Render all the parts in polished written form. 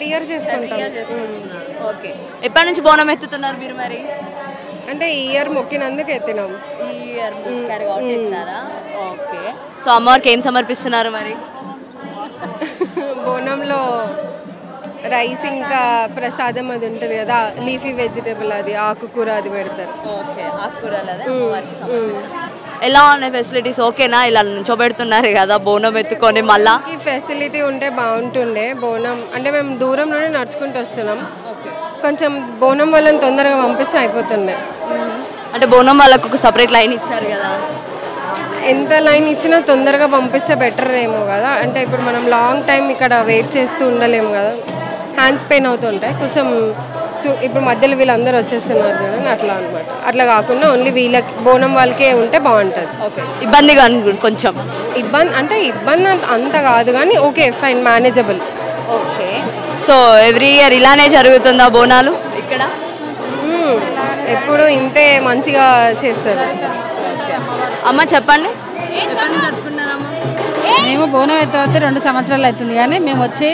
ప్రతి ఇయర్ చేసుకుంటాం. ఓకే, ఎప్పటి నుంచి బోనం ఎత్తుతున్నారు మీరు? మరి అంటే ఈ ఇయర్ మొక్కినందుకు ఎత్తినాం. ఈ ఇయర్ మొక్కారు కాబట్టి ఎత్తారా? ఓకే, సో అమ్మవారికి ఏం సమర్పిస్తున్నారు మరి? బోనంలో రైస్ ఇంకా ప్రసాదం అది ఉంటుంది కదా, లీఫీ వెజిటేబుల్, అది ఆకుకూర అది పెడతారు. ఓకే, ఆకుకూరలు అదే అమ్మవారికి సమర్పిస్తారు. ఎలా ఉన్నాయి ఫెసిలిటీస్? ఓకేనా? ఇలా నుంచోబెడుతున్నారు కదా బోనం ఎత్తుకొని, మళ్ళా ఈ ఫెసిలిటీ ఉంటే బాగుంటుండే. బోనం అంటే మేము దూరం నుండి నడుచుకుంటూ వస్తున్నాం, కొంచెం బోనం వాళ్ళని తొందరగా పంపిస్తే అయిపోతుండే. అంటే బోనం వాళ్ళకు ఒక సపరేట్ లైన్ ఇచ్చారు కదా, ఎంత లైన్ ఇచ్చినా తొందరగా పంపిస్తే బెటర్ ఏమో కదా. అంటే ఇప్పుడు మనం లాంగ్ టైం ఇక్కడ వెయిట్ చేస్తూ ఉండలేము కదా, హ్యాండ్స్ పెయిన్ అవుతుంటాయి కొంచెం. ఇప్పుడు మధ్యలో వీళ్ళందరూ వచ్చేస్తున్నారు చూడండి, అట్లా అనమాట. అట్లా కాకుండా ఓన్లీ వీళ్ళకి బోనం వాళ్ళకే ఉంటే బాగుంటుంది. ఓకే, ఇబ్బందిగా కొంచెం ఇబ్బంది అంత కాదు కానీ okay fine, manageable. Okay, so every year ఇలానే జరుగుతుందా బోనాలు ఇక్కడ? ఎప్పుడు ఇంతే మంచిగా చేస్తారు. అమ్మ చెప్పండి. మేము బోనం ఎత్తవద్దు 2 సంవత్సరాలు అవుతుంది, కానీ మేము వచ్చి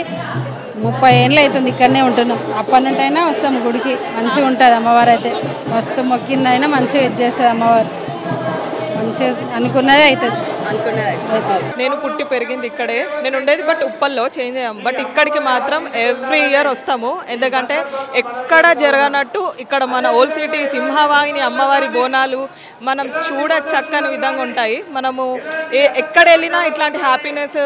30 ఏళ్ళు అవుతుంది ఇక్కడనే ఉంటున్నాం. అప్పటి నుండి అయినా వస్తాము గుడికి, మంచిగా ఉంటుంది అమ్మవారు. అయితే మస్తు మొక్కిందైనా మంచిగా ఇది చేస్తుంది అమ్మవారు, మంచిగా అనుకున్నదే అవుతుంది. నేను పుట్టి పెరిగింది ఇక్కడే, నేను ఉండేది బట్ ఉప్పల్లో చేంజ్ అయ్యాం. బట్ ఇక్కడికి మాత్రం ఎవ్రీ ఇయర్ వస్తాము, ఎందుకంటే ఎక్కడ జరగనట్టు ఇక్కడ మన ఓల్డ్ సిటీ సింహవాహిని అమ్మవారి బోనాలు మనం చూడ చక్కని విధంగా ఉంటాయి. మనము ఎక్కడ వెళ్ళినా ఇట్లాంటి హ్యాపీనెస్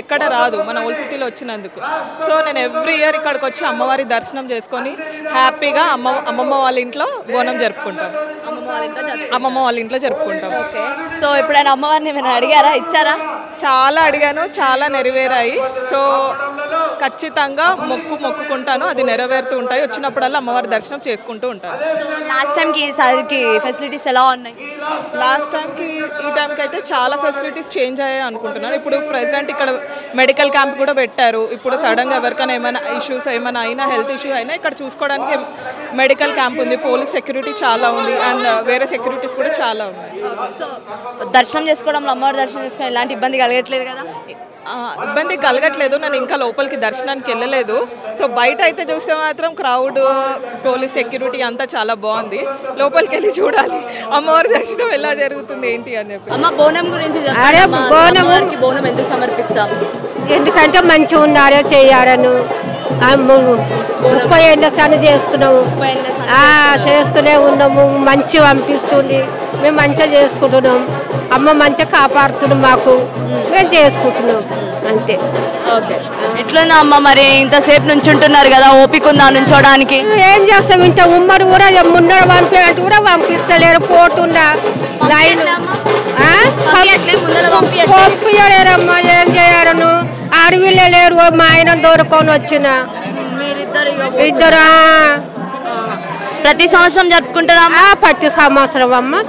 ఎక్కడ రాదు మన ఓల్డ్ సిటీలో వచ్చినందుకు. సో నేను ఎవ్రీ ఇయర్ ఇక్కడికి వచ్చి అమ్మవారి దర్శనం చేసుకొని హ్యాపీగా అమ్మమ్మ వాళ్ళ ఇంట్లో బోనం జరుపుకుంటాం. అమ్మమ్మ వాళ్ళ ఇంట్లో జరుపుకుంటాం. ఓకే, సో ఎప్పుడైనా అమ్మవారిని ఏమైనా అడిగారా? ఇచ్చారా? చాలా అడిగాను, చాలా నెరవేరాయి. సో ఖచ్చితంగా మొక్కుకుంటాను, అది నెరవేరుతూ ఉంటాయి. వచ్చినప్పుడల్లా అమ్మవారి దర్శనం చేసుకుంటూ ఉంటాను. లాస్ట్ టైంకి ఈసారికి ఫెసిలిటీస్ ఎలా ఉన్నాయి? లాస్ట్ టైంకి ఈ టైంకి అయితే చాలా ఫెసిలిటీస్ చేంజ్ అయ్యాయి అనుకుంటున్నాను. ఇప్పుడు ప్రెసెంట్ ఇక్కడ మెడికల్ క్యాంప్ కూడా పెట్టారు. ఇప్పుడు సడన్గా ఎవరికైనా ఏమైనా ఇష్యూస్ ఏమైనా అయినా, హెల్త్ ఇష్యూ అయినా ఇక్కడ చూసుకోవడానికి మెడికల్ క్యాంప్ ఉంది, పోలీస్ సెక్యూరిటీ చాలా ఉంది, అండ్ వేరే సెక్యూరిటీస్ కూడా చాలా ఉన్నాయి. దర్శనం చేసుకోవడంలో, అమ్మవారి దర్శనం చేసుకోవడం ఎలాంటి ఇబ్బంది కలగట్లేదు కదా? ఇబ్బంది కలగట్లేదు, నేను ఇంకా లోపలికి దర్శనానికి వెళ్ళలేదు. సో బయట అయితే చూస్తే మాత్రం క్రౌడ్, పోలీస్ సెక్యూరిటీ అంతా చాలా బాగుంది. లోపలికి వెళ్ళి చూడాలి అమ్మవారి దర్శనం ఎలా జరుగుతుంది ఏంటి అని చెప్పి. అమ్మ బోనం గురించి బోనం ఎందుకు సమర్పిస్తాం? ఎందుకంటే మంచిగా ఉన్నారో చేయాలను 30 ఏళ్ళ సని చేస్తున్నాము, చేస్తూనే ఉన్నాము. మంచిగా అనిపిస్తుంది, మేము మంచిగా చేసుకుంటున్నాం. అమ్మ మంచిగా కాపాడుతున్నాం, మాకు మేము చేసుకుంటున్నాం అంతే. ఓకే, ఎట్లుందా అమ్మ మరి? ఇంతసేపు నుంచుంటున్నారు కదా, ఓపిక ఉందా నుంచోడానికి? ఏం చేస్తాం, ఇంత ఉమ్మడి కూడా ముందర పంపేటట్టు కూడా పంపిస్తలేరు, పోతుండా లైన్ పంపించలేరమ్మా. ఏం చేయాలను, అడవిలో లేరు, మా ఆయన దొరుకొని వచ్చిన ఇద్దరు. ప్రతి సంవత్సరం జరుపుకుంటారా? ప్రతి సంవత్సరం అమ్మ,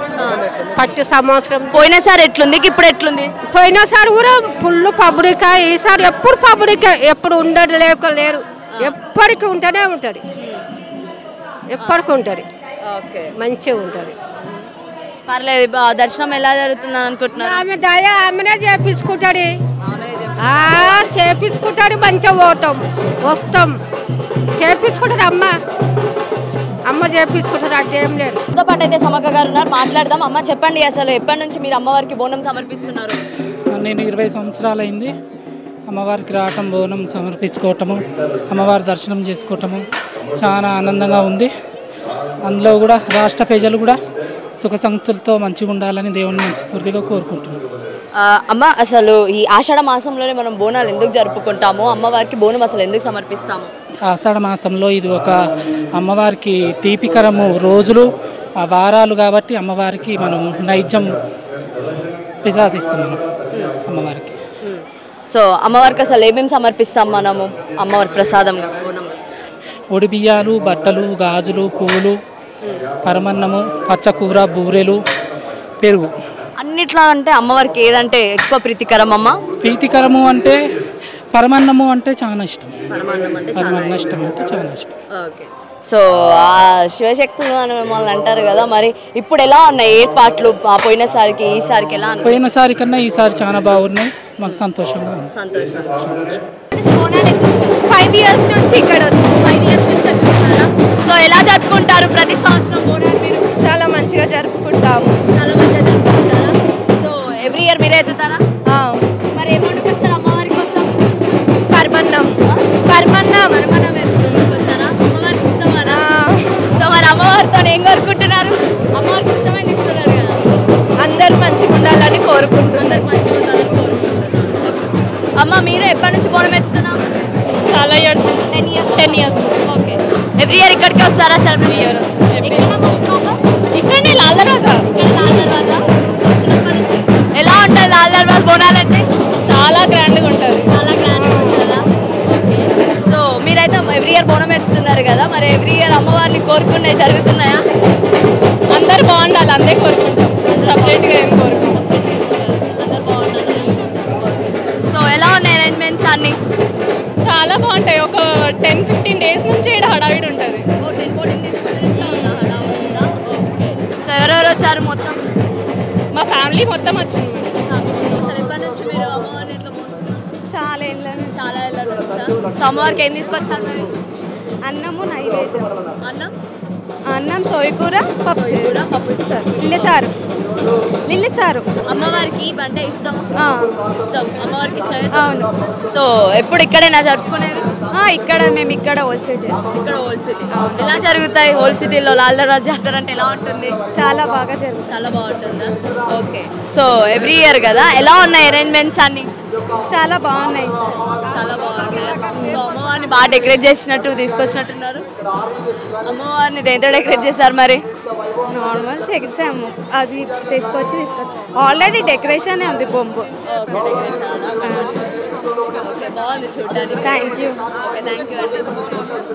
ప్రతి సంవత్సరం. పోయినసారి ఎట్లుంది, ఇప్పుడు ఎట్లుంది? పోయినసారి కూడా ఫుల్ పబ్లిక్, ఈసారి ఎప్పుడు పబ్లిక్, ఎప్పుడు ఉండదు లేరు, ఎప్పటికీ ఉంటూనే ఉంటుంది, ఎప్పటికీ ఉంటుంది, మంచిగా ఉంటుంది. పర్లేదు, దర్శనం ఎలా జరుగుతుంది అనుకుంటున్నారు? ఆమె దయ ఆమెనే చేపించుకుంటాడు, చేపించుకుంటాడు, మంచిగా పోతాం వస్తాం, చేపించుకుంటారు అమ్మ చేపించుకుంటారు, అదేం లేదు. తో పాటు అయితే సమక్క గారు ఉన్నారు, మాట్లాడదాం. అమ్మ చెప్పండి, అసలు ఎప్పటి నుంచి మీరు అమ్మవారికి బోనం సమర్పిస్తున్నారు? నేను 20 సంవత్సరాలు అయింది అమ్మవారికి రావటం, బోనం సమర్పించుకోవటము, అమ్మవారి దర్శనం చేసుకోవటము చాలా ఆనందంగా ఉంది. అందులో కూడా రాష్ట్ర ప్రజలు కూడా సుఖ సంతులతో మంచిగా ఉండాలని దేవుని మనస్ఫూర్తిగా కోరుకుంటున్నాను. అమ్మ, అసలు ఈ ఆషాఢ మాసంలోనే మనం బోనాలు ఎందుకు జరుపుకుంటాము? అమ్మవారికి బోనం అసలు ఎందుకు సమర్పిస్తాము? ఆషాఢ మాసంలో ఇది ఒక అమ్మవారికి తీపికరము రోజులు, వారాలు కాబట్టి అమ్మవారికి మనం నైవేద్యం ప్రసాదిస్తున్నాము అమ్మవారికి. సో అమ్మవారికి అసలు ఏమేమి సమర్పిస్తాం మనము అమ్మవారి ప్రసాదంగా? ఒడి బియ్యాలు, బట్టలు, గాజులు, పువ్వులు, పరమన్నము, పచ్చకూర, బూరెలు, పెరుగు. అన్నిట్లా అంటే అమ్మవారికి ఏదంటే ఎక్కువ ప్రీతికరం? అమ్మ ప్రీతికరము అంటే పరమన్నము అంటే చాలా ఇష్టం, పరమాన్నం అంటే పరమన్న ఇష్టం అంటే చాలా ఇష్టం. ఓకే. సో ఆ శివశక్తులు అని మిమ్మల్ని అంటారు కదా, మరి ఇప్పుడు ఎలా ఉన్నాయి ఏర్పాట్లు? పోయినసారికి ఈసారికి ఎలా ఉన్నాయి? పోయినసారి కన్నా ఈసారి చాలా బాగున్నాయి, మాకు సంతోషంగా ఉంది. సంతోషం. 5 years నుంచి ఇక్కడ వచ్చి 5 years నుంచి ఎక్కుతున్నారా? సో ఎలా జరుపుకుంటారు ప్రతి సంవత్సరం బోనాలు మీరు? చాలా మంచిగా జరుపుకుంటాము. చాలా మంచిగా జరుపుకుంటారా? సో ఎవ్రీ ఇయర్ మీరే ఎత్తుతారా? మరి ఏం వండుకొచ్చారు అమ్మవారి కోసం? పరమన్నం పరమన్నం ఎత్తుకొచ్చారా? అమ్మవారికి ఇష్టమా? సో మరి అమ్మవారితో ఏం కోరుకుంటున్నారు? అమ్మవారికి ఇష్టమైన ఇస్తున్నారు కదా, అందరూ మంచిగా ఉండాలని కోరుకుంటున్నాం. అందరు మంచిగా ఉండాలని కోరుకుంటున్నారు. అమ్మ మీరు ఎప్పటి నుంచి బోనం ఎత్తుతున్నాం? చాలా years 10 years. Okay. Every year ఇక్కడికి వస్తారా? సెలబ్రేట్ ఇయర్ ఇక్కడనే లాలరాజా ఎలా ఉంటుంది లాల్ బోనాలంటే? చాలా గ్రాండ్గా ఉంటుంది. చాలా గ్రాండ్ ఉంటుందా? ఓకే. సో మీరైతే ఎవ్రీ ఇయర్ బోనం ఎత్తుతున్నారు కదా, మరి ఎవ్రీ ఇయర్ అమ్మవారిని కోరుకున్నాయి జరుగుతున్నాయా? అందరు బాగుండాలి, అందే కోరుకుంటాం, సపరేట్గా ఏం కోరుకుంటాం. అందరు బాగుంటారు. సో ఎలా ఉన్నాయి అరేంజ్మెంట్స్ అన్ని? చాలా బాగుంటాయి. ఒక 10-15 days నుంచి ఇక్కడ హడావిడి ఉంటుంది. 14 days ముందు నుంచి ఉందా హడావుడి ఉందా? ఓకే. సో ఎవరెవరు వచ్చారు మొత్తం? మా ఫ్యామిలీ మొత్తం వచ్చింది. అసలు ఎప్పటి నుంచి మీరు అమ్మవారిని ఎట్లా మోస్తున్నారు? చాలా ఏళ్ళ నుంచి చాలా ఏళ్ళ నుంచా? సో అమ్మవారికి ఏం తీసుకొచ్చారు మరి? అన్నము నైవేద్యం, అన్నం, సోయకూర, కూర, పప్పు ఇచ్చారు. లిల్లచారు. అమ్మవారికి అంటే ఇష్టం. ఇష్టం అమ్మవారికి ఇష్టమే. అవును. సో ఎప్పుడు ఇక్కడేనా జరుపుకునేది? ఇక్కడ మేము ఇక్కడ ఓల్డ్ సిటీ. ఇక్కడ ఓల్డ్ సిటీ ఎలా జరుగుతాయి? ఓల్డ్ సిటీలో లాల్దరాజ్ జాతర అంటే ఎలా ఉంటుంది? చాలా బాగా జరుగుతుంది. చాలా బాగుంటుందా? ఓకే. సో ఎవ్రీ ఇయర్ కదా, ఎలా ఉన్నాయి అరేంజ్మెంట్స్ అన్ని? చాలా బాగున్నాయి సార్. చాలా బాగున్నాయి. సో అమ్మవారిని బాగా డెకరేట్ చేసినట్టు తీసుకొచ్చినట్టున్నారు. అమ్మవారిని దేంతో డెకరేట్ చేశారు మరి? నార్మల్ చేసాము, అది తీసుకొచ్చి ఆల్రెడీ డెకరేషన్ ఉంది బొంబు. ఓకే, బాగుంది చూడడానికి. Thank you. Okay, thank you అండి.